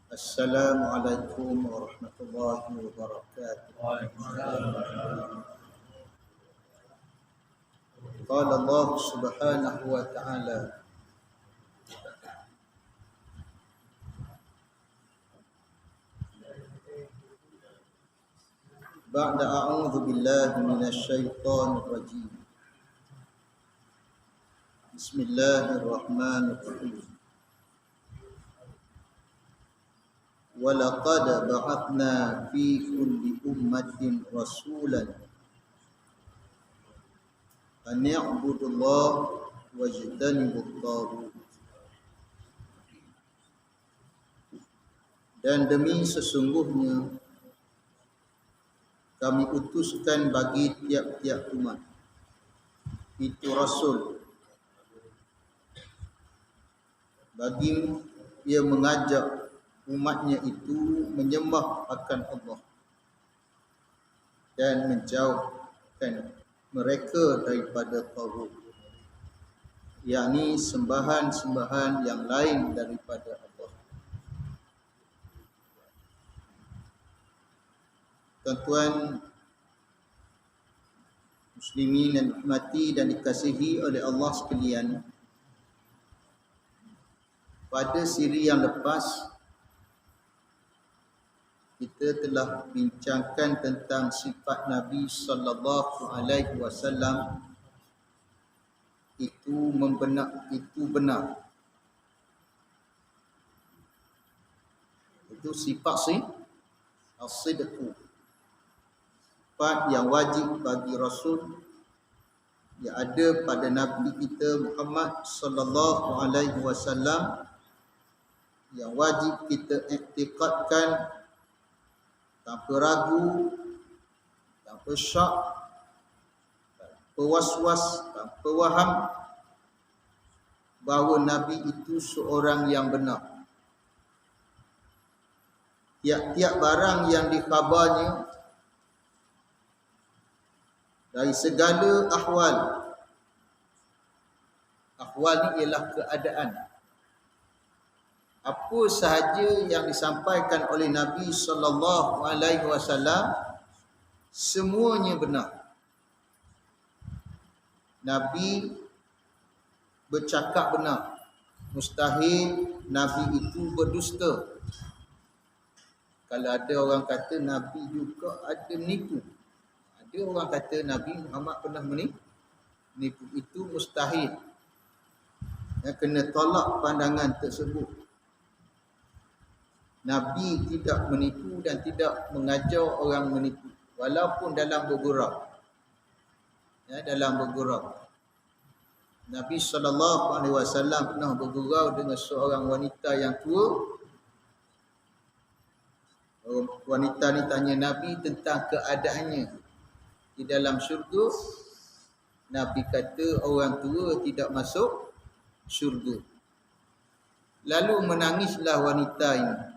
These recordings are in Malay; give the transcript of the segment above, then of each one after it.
Assalamualaikum warahmatullahi wabarakatuh. Qala Allah subhanahu wa ta'ala ba'da a'udzu billahi minasy syaithanir rajim. Bismillahirrahmanirrahim. Wa laqad ba'athna fi kulli ummatin rasulan an ya'budullaha wajtanibut taghut. Dan demi sesungguhnya kami utuskan bagi tiap-tiap umat itu rasul, bagi ia mengajak umatnya itu menyembah akan Allah dan menjauhkan mereka daripada taghut, yakni sembahan-sembahan yang lain daripada Allah. Tuan-tuan muslimin yang dirahmati dan dikasihi oleh Allah sekalian, pada siri yang lepas kita telah bincangkan tentang sifat Nabi sallallahu alaihi wasallam itu benar. Itu sifat as-sidq, sifat yang wajib bagi Rasul yang ada pada Nabi kita Muhammad sallallahu alaihi wasallam, yang wajib kita iktikadkan tanpa ragu, tanpa syak, tanpa was-was, tanpa waham bahawa Nabi itu seorang yang benar. Tiap-tiap barang yang dikhabarnya dari segala ahwal ni ialah keadaan. Apa sahaja yang disampaikan oleh Nabi sallallahu alaihi wasallam semuanya benar. Nabi bercakap benar. Mustahil Nabi itu berdusta. Kalau ada orang kata Nabi juga ada menipu, ada orang kata Nabi Muhammad pernah menipu, itu mustahil. Yang kena tolak pandangan tersebut. Nabi tidak menipu dan tidak mengajar orang menipu, walaupun dalam bergurau. Dalam bergurau. Nabi SAW pernah bergurau dengan seorang wanita yang tua. Wanita ni tanya Nabi tentang keadaannya di dalam syurga. Nabi kata orang tua tidak masuk syurga. Lalu menangislah wanita ini.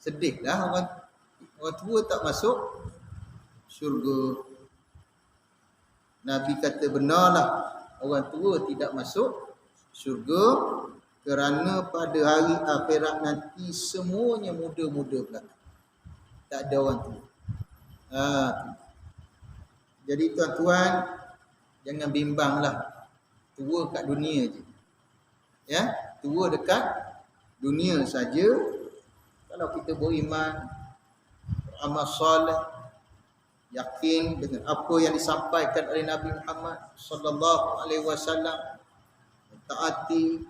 Sedihlah orang tua tak masuk syurga. Nabi kata benarlah orang tua tidak masuk syurga kerana pada hari akhirat nanti semuanya muda-muda belaka. Tak ada orang tua. Jadi tuan-tuan, jangan bimbanglah tua kat dunia je. Tua dekat dunia saja. Kalau kita beriman, beramal soleh, yakin dengan apa yang disampaikan oleh Nabi Muhammad sallallahu alaihi wasallam, mentaati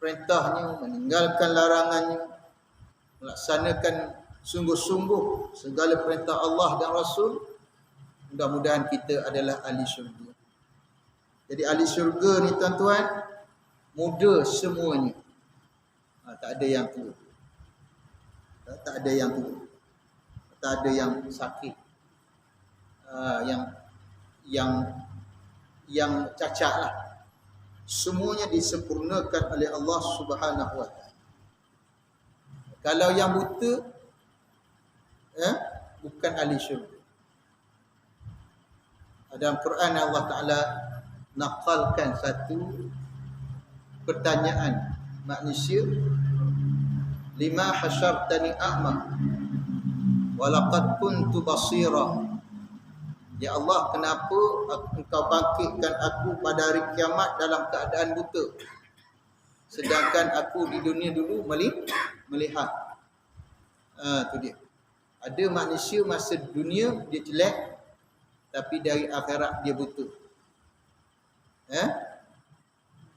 perintahnya, meninggalkan larangannya, melaksanakan sungguh-sungguh segala perintah Allah dan Rasul, mudah-mudahan kita adalah ahli syurga. Jadi ahli syurga ni tuan-tuan, muda semuanya. Tak ada yang tua. Tak ada yang tua. Tak ada yang sakit. Yang cacat lah. Semuanya disempurnakan oleh Allah Subhanahu wa ta'ala. Kalau yang buta, bukan ahli syurga. Dalam Quran Allah Ta'ala naqalkan satu pertanyaan manusia, lima hasyartani a'ma wa laqad kuntu basira. Ya Allah, kenapa engkau bangkitkan aku pada hari kiamat dalam keadaan buta, sedangkan aku di dunia dulu melihat. Tu dia. Ada manusia masa dunia dia jelek, tapi dari akhirat dia buta.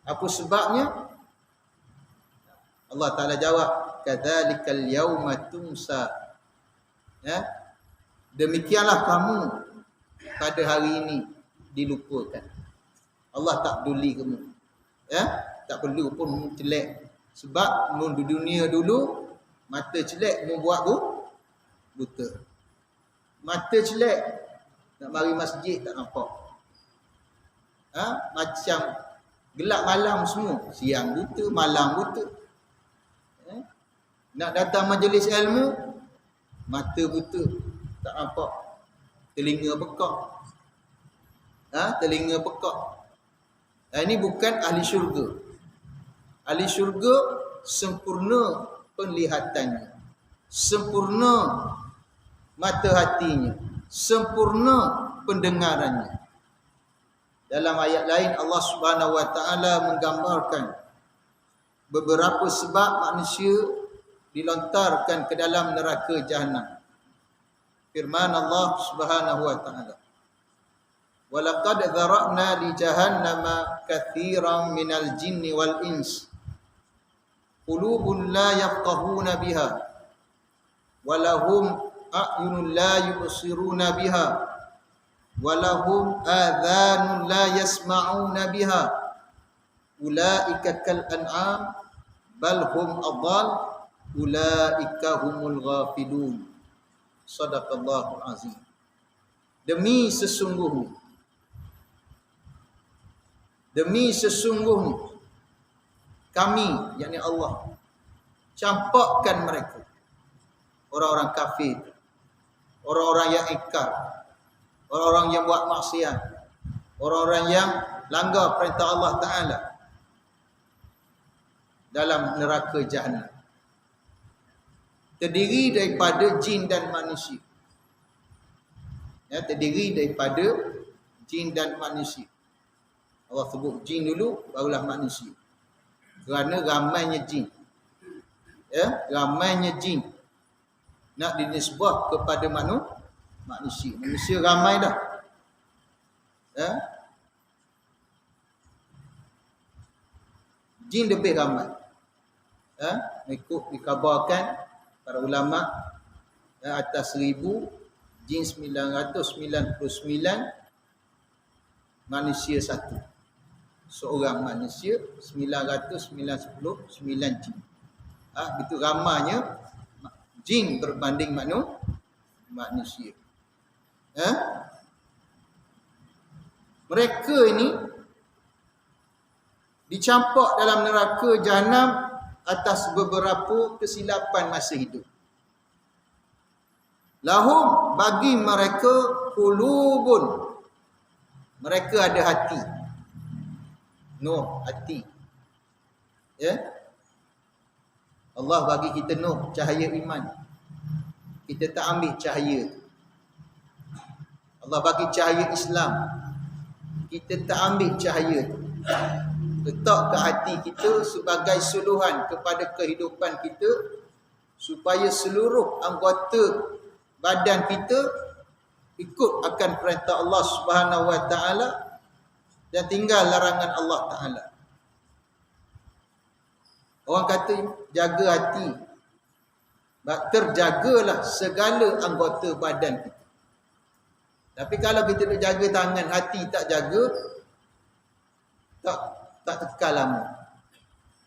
Apa sebabnya? Allah Ta'ala jawab, kadzalikal yauma tunsa. Demikianlah kamu pada hari ini dilupakan. Allah tak peduli kamu. Tak perlu pun jelek. Sebab di dunia dulu mata jelek membuat buta. Mata jelek nak mari masjid tak nampak. Macam gelap malam semua, siang buta, malam buta. Nak datang majlis ilmu, mata buta, tak nampak. Telinga pekak. Telinga pekak. Ini bukan ahli syurga. Ahli syurga sempurna penglihatannya, sempurna mata hatinya, sempurna pendengarannya. Dalam ayat lain Allah Subhanahu wa taala menggambarkan beberapa sebab manusia dilontarkan ke dalam neraka jahanam. Firman Allah Subhanahu wa taala, "Wa laqad dzara'na li jahannama katsiran minal jinni wal ins qulubun la yafqahuna biha wa lahum a'yunun la yubsiruna biha wa lahum adhanun la yasma'una biha ulaika kal an'am bal hum adall ulaika humul ghafilun." Sadaqallahul azim. Demi sesungguhnya kami, yakni Allah, campakkan mereka, orang-orang kafir, orang-orang yang ingkar, orang-orang yang buat maksiat, orang-orang yang langgar perintah Allah Ta'ala, dalam neraka jahanam. Terdiri daripada jin dan manusia. Terdiri daripada jin dan manusia. Allah sebut jin dulu, barulah manusia. Kerana ramainya jin. Ramainya jin nak dinisbah kepada manusia. Manusia ramai dah. Jin lebih ramai. Ikut dikabarkan para ulama, atas 1000, jin 999, manusia 1. Seorang manusia 999 jin. Begitu ramainya jin berbanding manusia. Mereka ini dicampak dalam neraka jahanam atas beberapa kesilapan masa hidup. Lahum, bagi mereka, qulubun, mereka ada hati. Nur, hati. Allah bagi kita nur, cahaya iman. Kita tak ambil cahaya. Allah bagi cahaya Islam, kita tak ambil cahaya. Letak ke hati kita sebagai suluhan kepada kehidupan kita, supaya seluruh anggota badan kita ikut akan perintah Allah Subhanahu wa taala dan tinggal larangan Allah Taala. Orang kata jaga hati, terjagalah segala anggota badan kita. Tapi kalau kita nak jaga tangan, hati tak jaga, tak kekal lama.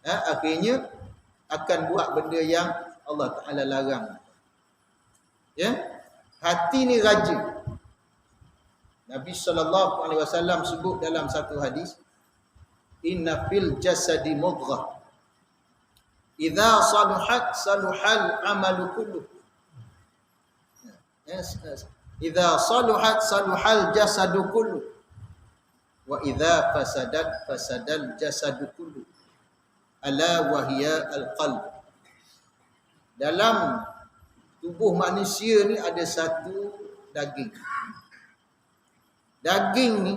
Akhirnya akan buat benda yang Allah Ta'ala larang. Hati ni raja. Nabi SAW sebut dalam satu hadis, inna fil jasadi mudghah, idza saluhat saluhal amalu kulluh. Idza saluhat saluhal jasadu kulluh. Wa idza fasadat fasadal jasadu kullu. ala wahya al-qalb. Dalam tubuh manusia ni ada satu daging. Daging ni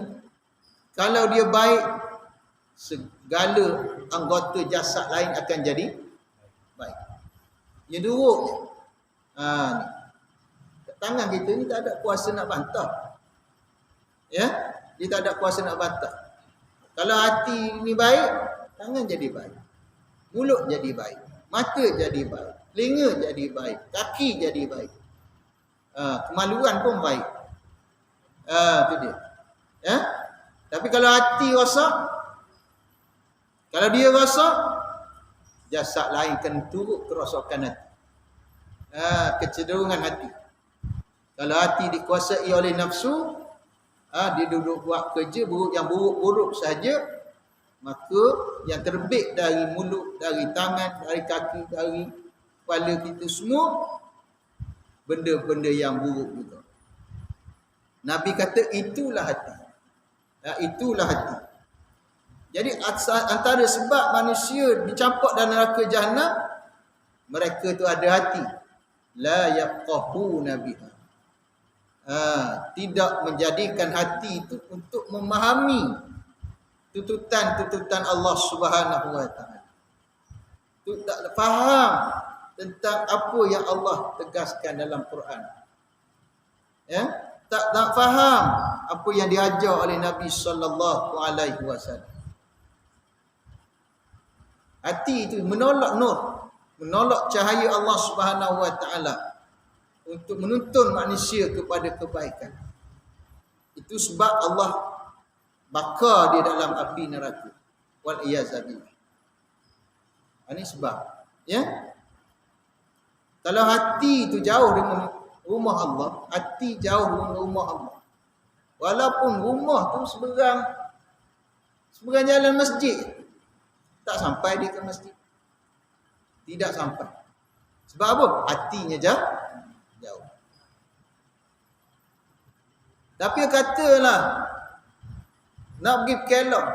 kalau dia baik, segala anggota jasad lain akan jadi baik. Dia buruk je. Ni. Tangan kita ni tak ada kuasa nak bantah. Ya? Dia tak ada kuasa nak bantah. Kalau hati ni baik, tangan jadi baik. Mulut jadi baik. Mata jadi baik. Telinga jadi baik. Kaki jadi baik. Kemaluan pun baik. Itu dia. Ya? Tapi kalau hati rosak, kalau dia rosak, jasad lain akan turut kerosakan hati. Kecenderungan hati. Kalau hati dikuasai oleh nafsu, dia duduk buat kerja yang buruk-buruk saja, maka yang terbit dari mulut, dari tangan, dari kaki, dari kepala kita semua benda-benda yang buruk juga. Nabi kata itulah hati. Itulah hati. Jadi antara sebab manusia dicampak dalam neraka Jahannam, mereka tu ada hati. La yaqahuna biha. Tidak menjadikan hati itu untuk memahami tuntutan-tuntutan Allah Subhanahu wa taala. Tak faham tentang apa yang Allah tegaskan dalam Quran. Ya? Tak faham apa yang diajar oleh Nabi sallallahu alaihi wasallam. Hati itu menolak nur, menolak cahaya Allah Subhanahu wa taala untuk menuntun manusia kepada kebaikan. Itu sebab Allah bakar dia dalam api neraka. Wal iyazabillah. Ini sebab, ya. Kalau hati itu jauh dengan rumah Allah, hati jauh dengan rumah Allah. Walaupun rumah tu seberang jalan masjid, tak sampai dia ke masjid. Tidak sampai. Sebab apa? Hatinya jauh. Tapi katalah nak pergi Kelong,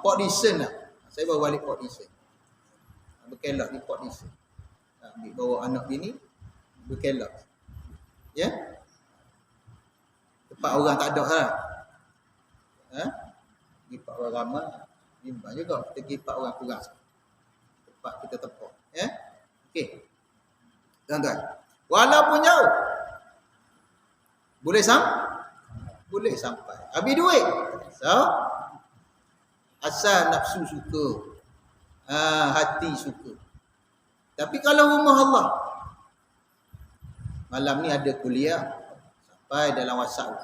Port Dickson lah. Saya baru balik Port Dickson. Berkelak di Port Dickson. Ambil bawa anak bini berkelak. Ya? Tempat orang tak ada lah. Pergi tempat orang ramai, bimbang juga. Kita pergi tempat orang kurang. Tempat kita tepak. Ya? Okey. Tuan-tuan. Walaupun jauh, boleh sampai. Habis duit. So, asal nafsu suka. Hati suka. Tapi kalau rumah Allah, malam ni ada kuliah sampai dalam WhatsApp.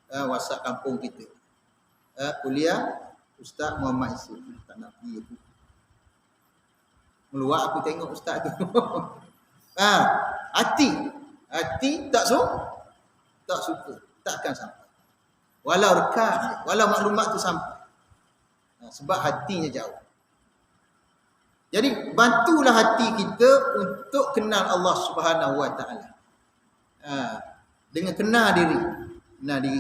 WhatsApp kampung kita. Kuliah Ustaz Muhammad Isu. Tak nak pergi aku. Meluak aku tengok ustaz tu. Hati tak suka, takkan sampai. Walau rekat, walau maklumat tu sampai. Sebab hatinya jauh. Jadi bantulah hati kita untuk kenal Allah Subhanahu wa taala. Dengan kenal diri.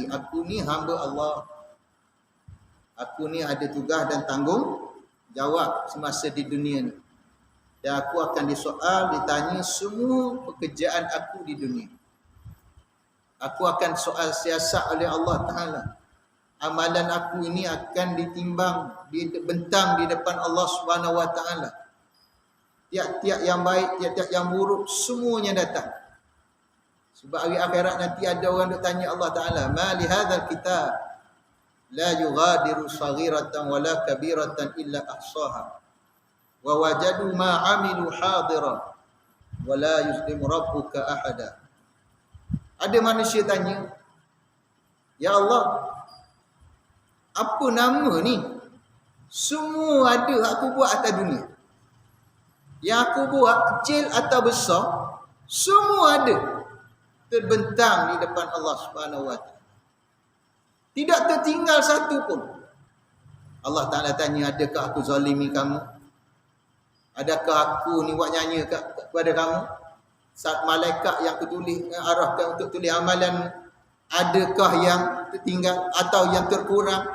Aku ni hamba Allah. Aku ni ada tugas dan tanggung jawab semasa di dunia ni. Dan aku akan ditanya semua pekerjaan aku di dunia. Aku akan soal siasat oleh Allah Ta'ala. Amalan aku ini akan ditimbang, dibentang di depan Allah Subhanahu Wa Ta'ala. Tiap-tiap yang baik, tiap-tiap yang buruk, semuanya datang. Sebab hari akhirat nanti ada orang nak tanya Allah Ta'ala, ma li hadzal kitab la yughadiru saghiratan wala kabiratan illa ahsaha wa wajadu ma amilu hadira wala yuzlimu rabbuka ahada. Ada manusia tanya, ya Allah, apa nama ni? Semua ada aku buat atas dunia. Yang aku buat kecil atau besar, semua ada terbentang di depan Allah Subhanahu wa taala. Tidak tertinggal satu pun. Allah Taala tanya, adakah aku zalimi kamu? Adakah aku ni buat nyanyi kepada kamu? Saat malaikat yang kutulis arahkan untuk tulis amalan, adakah yang tertinggal atau yang terkurang?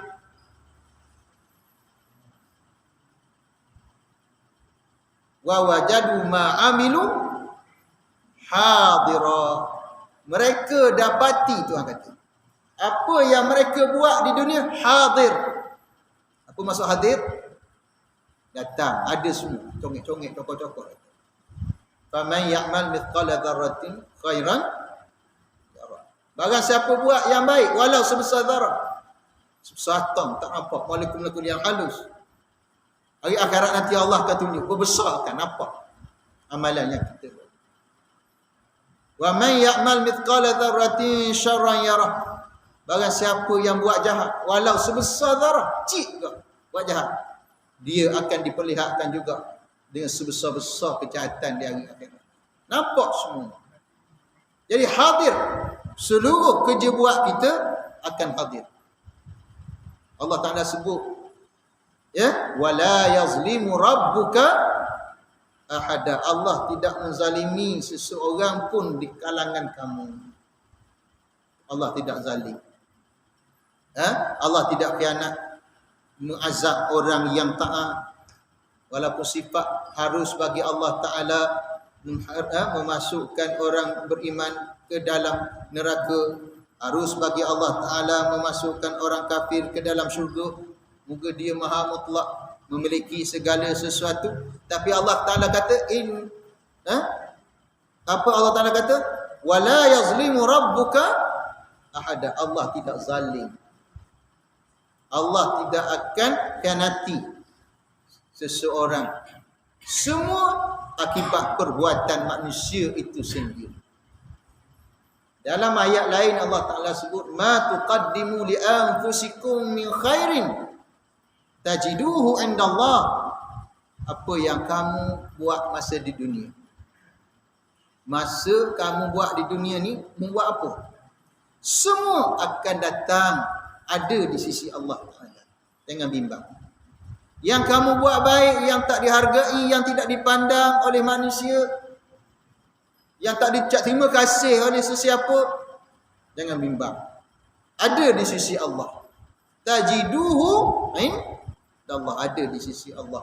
wa wajadu ma amilu hadira. Mereka dapati, Tuhan kata, apa yang mereka buat di dunia hadir. Apa maksud hadir? Datang, ada semua, congek-congek, cokok-cokok. Faman ya'mal mithqala dzarratin khairan yara. Barang siapa buat yang baik walau sebesar zarah, sebesar atom, tak nampak, molekul-molekul yang halus. Hari akhirat nanti Allah akan tunjuk berbesar, akan nampak amalan yang kita buat. Wa man ya'mal mithqala dzarratin syarran yara. Barang siapa yang buat jahat walau sebesar zarah, cik juga buat jahat, dia akan diperlihatkan juga dengan sebesar-besar kejahatan di hari akhirat. Nampak semua. Jadi hadir. Seluruh kerja buat kita akan hadir. Allah Ta'ala sebut, ya, wala yazlimu rabbuka ahada. Allah tidak menzalimi seseorang pun di kalangan kamu. Allah tidak zalim. Allah tidak khianat, mengazab orang yang taat. Walaupun sifat harus bagi Allah Ta'ala memasukkan orang beriman ke dalam neraka, harus bagi Allah Ta'ala memasukkan orang kafir ke dalam syurga. Moga dia maha mutlak, memiliki segala sesuatu. Tapi Allah Ta'ala kata, apa Allah Ta'ala kata? Wala yazlimu rabbuka ahada. Allah tidak zalim. Allah tidak akan khianati seseorang. Semua akibat perbuatan manusia itu sendiri. Dalam ayat lain Allah Ta'ala sebut, ma tuqaddimu li anfusikum min khairin tajiduhu indallah. Apa yang kamu buat masa di dunia, masa kamu buat di dunia ni, membuat apa, semua akan datang ada di sisi Allah Ta'ala. Jangan bimbang. Yang kamu buat baik, yang tak dihargai, yang tidak dipandang oleh manusia, yang tak dicap terima kasih oleh sesiapa, jangan bimbang. Ada di sisi Allah. Tajiduhu Allah, ada di sisi Allah.